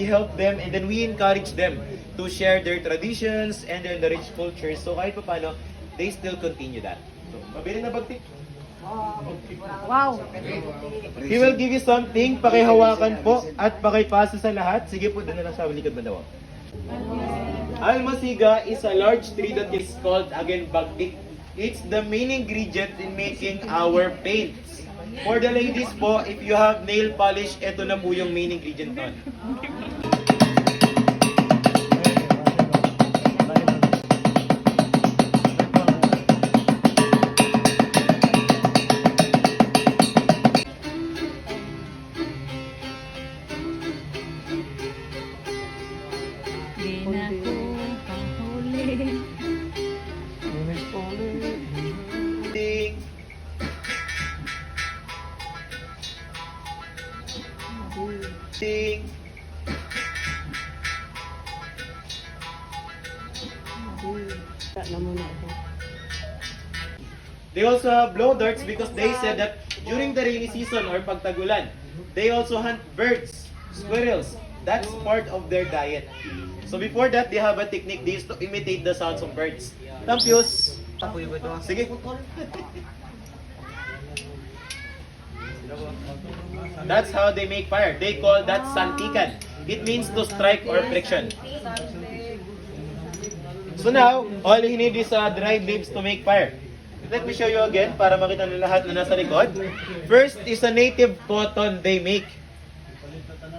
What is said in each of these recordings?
help them and then we encourage them to share their traditions and their rich cultures. So kahit pa paano, they still continue that. So, mabili na bagtik. Wow! He will give you something, pakihawakan po at pakipasa sa lahat. Sige po, doon na lang sa likod na daw. Almasiga is a large tree that is called again bagtik. It's the main ingredient in making our paints. For the ladies po, if you have nail polish, ito na po yung main ingredient nun. Di na ko kahuli. Ding. Ding. They also have blow darts because they said that during the rainy season or pagtagulan, they also hunt birds, squirrels. That's part of their diet. So before that, they have a technique. They used to imitate the sounds of birds. Tampios. Sige. That's how they make fire. They call that santikan. It means to strike or friction. So now, all you need is dried leaves to make fire. Let me show you again para makita nyo lahat na nasa likod. First is a native cotton they make.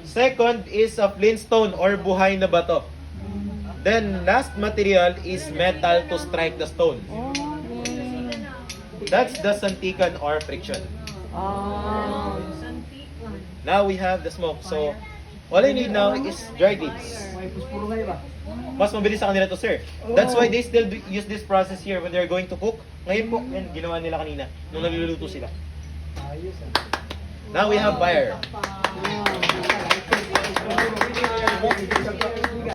Second is a flintstone or buhay na bato. Then last material is metal to strike the stone. That's the santikan or friction. Now we have the smoke. So all I need now is dried leaves. Mas mabilis sa kanila to, sir. That's why they still use this process here when they're going to cook. Ngayon po, yan, ginawa nila kanina nung nagluluto sila. Now we have fire.